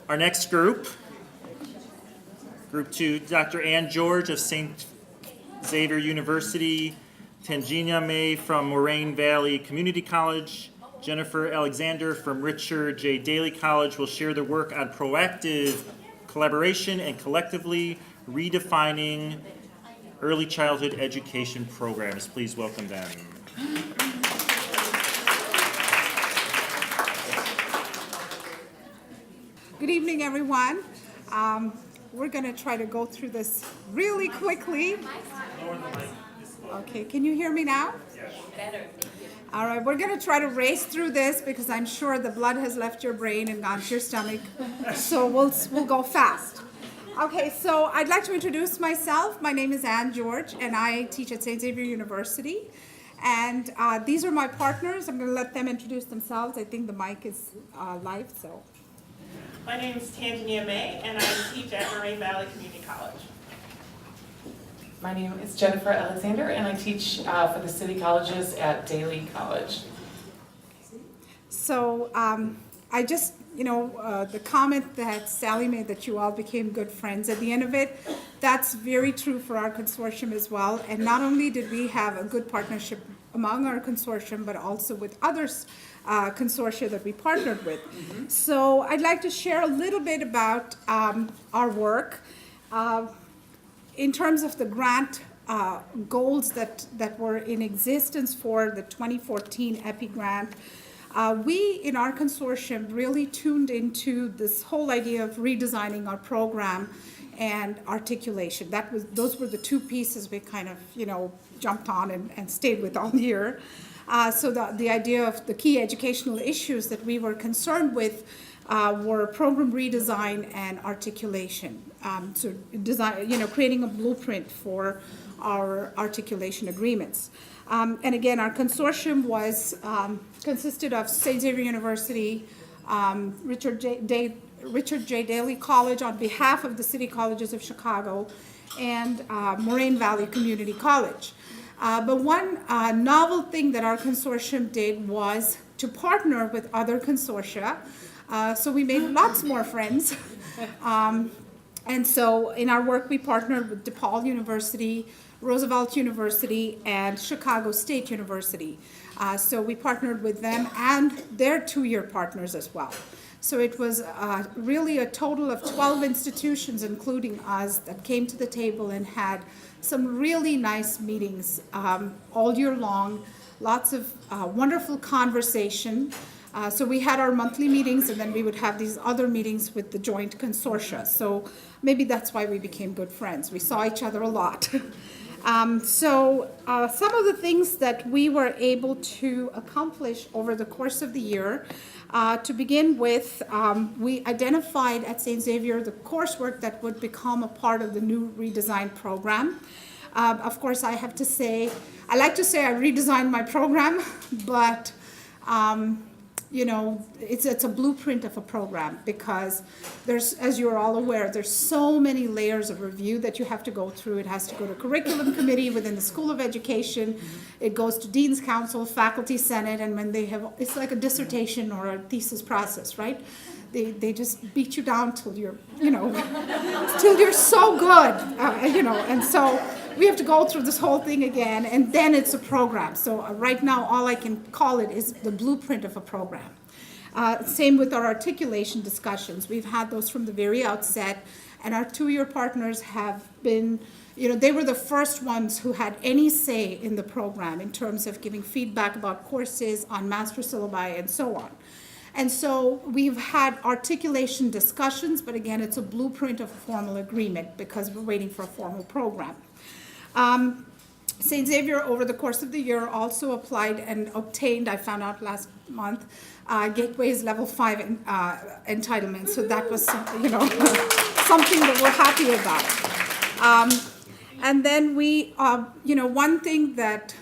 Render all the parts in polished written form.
Our next group, Group 2, Dr. Ann George of St. Xavier University, Tangina May from Moraine Valley Community College, Jennifer Alexander from Richard J. Daley College will share their work on proactive collaboration and collectively redefining early childhood education programs. Please welcome them. Good evening, everyone. We're going to try to go through this really quickly. Okay, can you hear me now? Yes. Better. All right, we're going to try to race through this because I'm sure the blood has left your brain and gone to your stomach. So we'll go fast. Okay, so I'd like to introduce myself. My name is Ann George, and I teach at St. Xavier University. And these are my partners. I'm going to let them introduce themselves. I think the mic is live, so. My name is Tangina May, and I teach at Moraine Valley Community College. My name is Jennifer Alexander, and I teach for the city colleges at Daley College. So I just, the comment that Sally made that you all became good friends at the end of it, that's very true for our consortium as well. And not only did we have a good partnership among our consortium, but also with others consortia that we partnered with. Mm-hmm. So I'd like to share a little bit about our work. In terms of the grant goals that were in existence for the 2014 EPI grant, we in our consortium really tuned into this whole idea of redesigning our program and articulation. Those were the two pieces we kind of jumped on and stayed with all year. So the idea of the key educational issues that we were concerned with were program redesign and articulation. So creating a blueprint for our articulation agreements. And again, our consortium consisted of St. Xavier University, Richard J. Daley College on behalf of the City Colleges of Chicago, and Moraine Valley Community College. But one novel thing that our consortium did was to partner with other consortia. So we made lots more friends. And so in our work, we partnered with DePaul University, Roosevelt University, and Chicago State University. So we partnered with them and their two-year partners as well. So it was really a total of 12 institutions, including us, that came to the table and had some really nice meetings all year long, lots of wonderful conversation. So we had our monthly meetings, and then we would have these other meetings with the joint consortia. So maybe that's why we became good friends. We saw each other a lot. So some of the things that we were able to accomplish over the course of the year, to begin with, we identified at St. Xavier the coursework that would become a part of the new redesigned program. Of course, I like to say I redesigned my program, but it's a blueprint of a program because there's, as you're all aware, there's so many layers of review that you have to go through. It has to go to curriculum committee within the School of Education. Mm-hmm. It goes to Dean's Council, Faculty Senate, and when it's like a dissertation or a thesis process, right? They just beat you down till you're, till you're so good, and so we have to go through this whole thing again, and then it's a program. So right now, all I can call it is the blueprint of a program. Same with our articulation discussions. We've had those from the very outset, and our two-year partners have been, they were the first ones who had any say in the program in terms of giving feedback about courses on master syllabi and so on. And so we've had articulation discussions, but again, it's a blueprint of a formal agreement because we're waiting for a formal program. St. Xavier, over the course of the year, also applied and obtained, I found out last month, Gateway's Level 5 entitlement. So that was, something that we're happy about. And then we, one thing that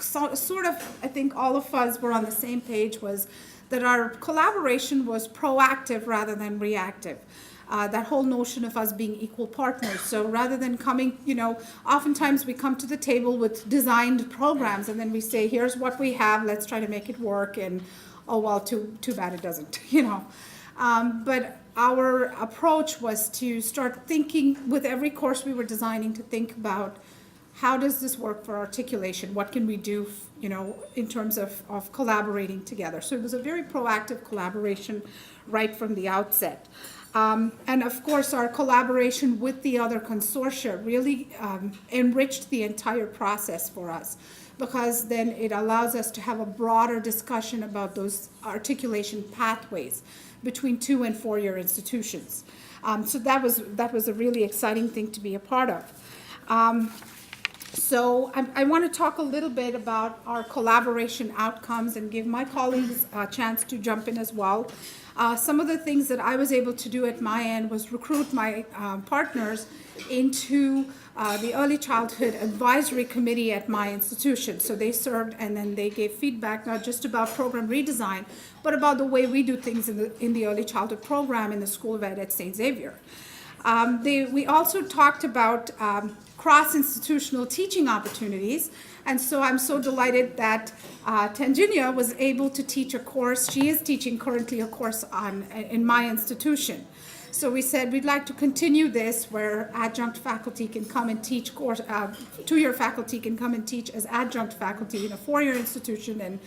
sort of, I think all of us were on the same page was that our collaboration was proactive rather than reactive. That whole notion of us being equal partners. So rather than coming, oftentimes we come to the table with designed programs and then we say, here's what we have, let's try to make it work, and oh well, too bad it doesn't, But our approach was to start thinking with every course we were designing to think about how does this work for articulation? What can we do, in terms of collaborating together? So it was a very proactive collaboration right from the outset. And of course, our collaboration with the other consortia really enriched the entire process for us, because then it allows us to have a broader discussion about those articulation pathways between 2- and 4-year institutions. So that was a really exciting thing to be a part of. So I want to talk a little bit about our collaboration outcomes and give my colleagues a chance to jump in as well. Some of the things that I was able to do at my end was recruit my partners into the Early Childhood Advisory Committee at my institution. So they served and then they gave feedback not just about program redesign, but about the way we do things in the early childhood program in the School of Ed at St. Xavier. We also talked about cross-institutional teaching opportunities, and so I'm so delighted that Tanginia was able to teach a course. She is teaching currently a course in my institution. So we said we'd like to continue this where adjunct faculty can come and teach course, 2-year faculty can come and teach as adjunct faculty in a 4-year institution, and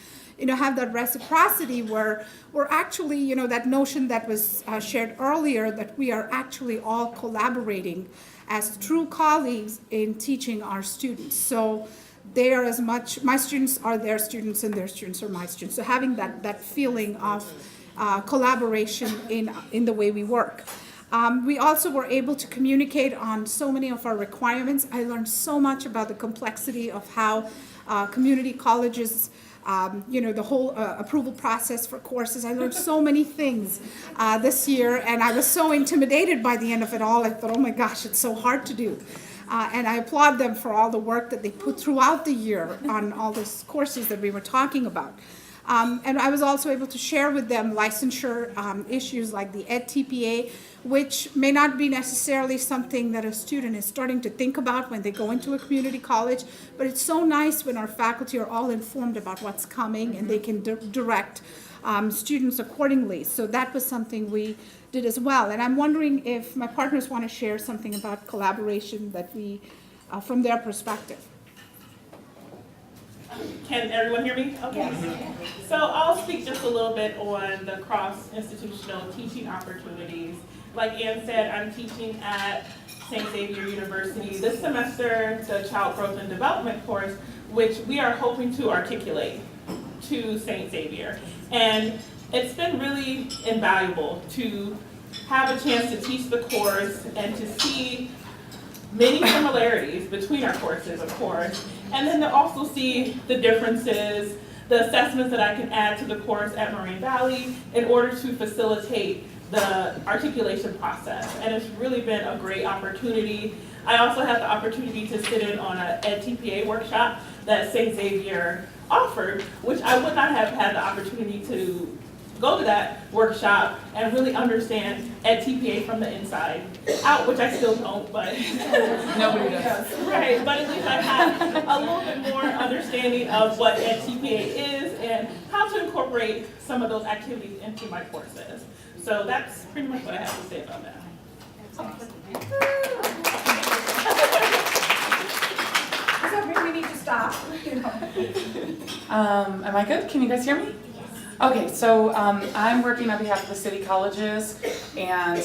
have that reciprocity where we're actually, that notion that was shared earlier, that we are actually all collaborating as true colleagues in teaching our students. So they are as much, my students are their students and their students are my students. So having that feeling of collaboration in the way we work. We also were able to communicate on so many of our requirements. I learned so much about the complexity of how community colleges, the whole approval process for courses. I learned so many things this year, and I was so intimidated by the end of it all. I thought, oh my gosh, it's so hard to do. And I applaud them for all the work that they put throughout the year on all those courses that we were talking about. And I was also able to share with them licensure issues like the EdTPA, which may not be necessarily something that a student is starting to think about when they go into a community college, but it's so nice when our faculty are all informed about what's coming and they can direct students accordingly. So that was something we did as well. And I'm wondering if my partners want to share something about collaboration that we, from their perspective. Can everyone hear me? Okay. So I'll speak just a little bit on the cross-institutional teaching opportunities. Like Ann said, I'm teaching at St. Xavier University this semester, the Child Growth and Development course, which we are hoping to articulate to St. Xavier. And it's been really invaluable to have a chance to teach the course and to see many similarities between our courses, of course, and then to also see the differences, the assessments that I can add to the course at Moraine Valley in order to facilitate the articulation process. And it's really been a great opportunity. I also had the opportunity to sit in on an EdTPA workshop that St. Xavier offered, which I would not have had the opportunity to go to that workshop and really understand EdTPA from the inside out, which I still don't, but Nobody does. Right, but at least I have a little bit more understanding of what EdTPA is and how to incorporate some of those activities into my courses. So that's pretty much what I have to say about that. Does that mean we need to stop? Am I good? Can you guys hear me? Okay, so I'm working on behalf of the city colleges, and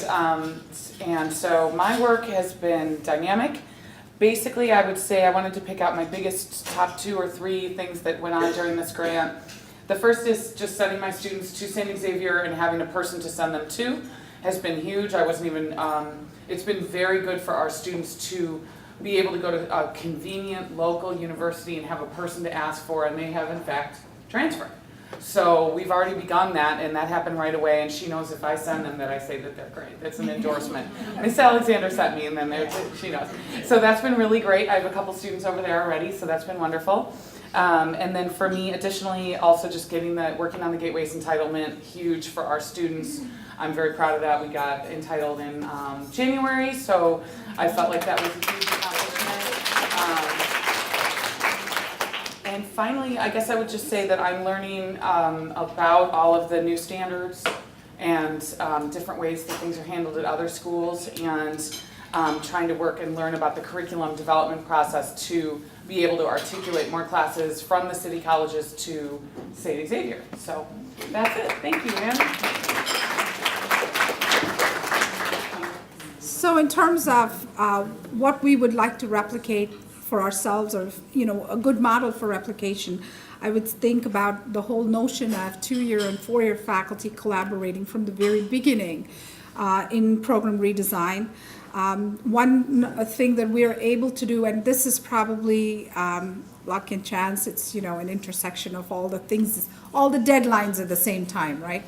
so my work has been dynamic. Basically, I would say I wanted to pick out my biggest top 2 or 3 things that went on during this grant. The first is just sending my students to St. Xavier and having a person to send them to has been huge. I wasn't even, it's been very good for our students to be able to go to a convenient local university and have a person to ask for, and they have in fact transferred. So we've already begun that, and that happened right away, and she knows if I send them that I say that they're great. That's an endorsement. Miss Alexander sent me, and then she knows. So that's been really great. I have a couple students over there already, so that's been wonderful. And then for me, additionally, also just working on the Gateways entitlement, huge for our students. I'm very proud of that. We got entitled in January, so I felt like that was a huge accomplishment. And finally, I guess I would just say that I'm learning about all of the new standards and different ways that things are handled at other schools, and trying to work and learn about the curriculum development process to be able to articulate more classes from the city colleges to St. Xavier. So that's it. Thank you, Ann. So in terms of what we would like to replicate for ourselves, or a good model for replication, I would think about the whole notion of 2-year and 4-year faculty collaborating from the very beginning in program redesign. One thing that we are able to do, and this is probably luck and chance, it's an intersection of all the things, all the deadlines at the same time, right?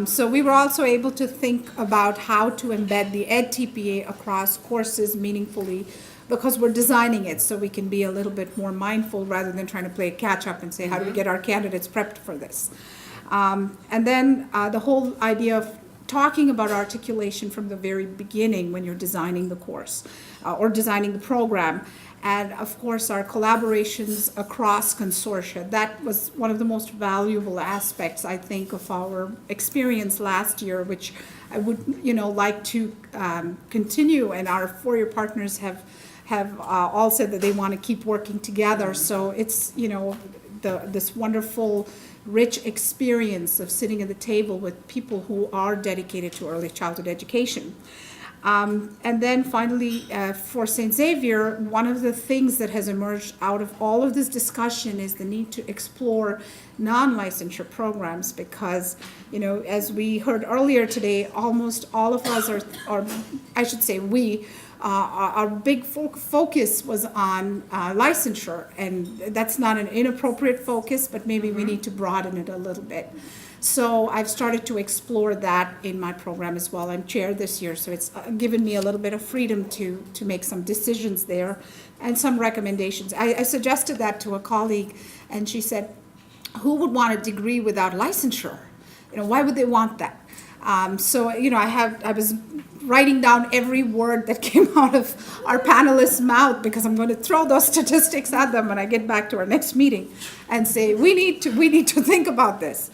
So we were also able to think about how to embed the EdTPA across courses meaningfully, because we're designing it so we can be a little bit more mindful rather than trying to play catch up and say, how do we get our candidates prepped for this? And then the whole idea of talking about articulation from the very beginning when you're designing the course or designing the program. And of course, our collaborations across consortia. That was one of the most valuable aspects, I think, of our experience last year, which I would, like to continue. And our 4-year partners have all said that they want to keep working together. So it's, this wonderful, rich experience of sitting at the table with people who are dedicated to early childhood education. And then finally, for St. Xavier, one of the things that has emerged out of all of this discussion is the need to explore non-licensure programs, because, as we heard earlier today, almost all of us are I should say we, our big focus was on licensure, and that's not an inappropriate focus, but maybe we need to broaden it a little bit. So I've started to explore that in my program as well. I'm chair this year, so it's given me a little bit of freedom to make some decisions there and some recommendations. I suggested that to a colleague, and she said, who would want a degree without licensure? Why would they want that? So I was writing down every word that came out of our panelists' mouth, because I'm going to throw those statistics at them when I get back to our next meeting and say, we need to think about this.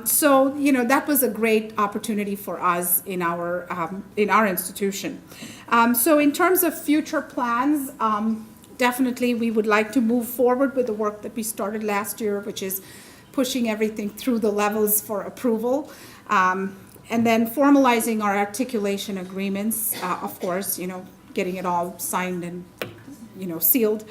So that was a great opportunity for us in our institution. So in terms of future plans, definitely we would like to move forward with the work that we started last year, which is pushing everything through the levels for approval. And then formalizing our articulation agreements, of course, getting it all signed and, sealed.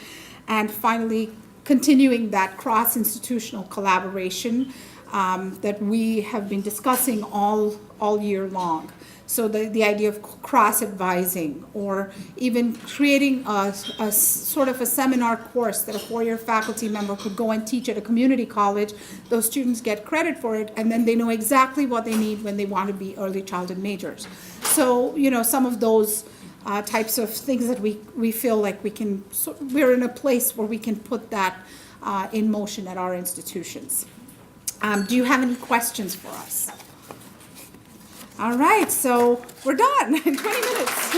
And finally, continuing that cross-institutional collaboration that we have been discussing all year long. So the idea of cross-advising, or even creating a sort of a seminar course that a 4-year faculty member could go and teach at a community college. Those students get credit for it, and then they know exactly what they need when they want to be early childhood majors. So, some of those types of things that we feel like we're in a place where we can put that in motion at our institutions. Do you have any questions for us? All right, so we're done in 20 minutes.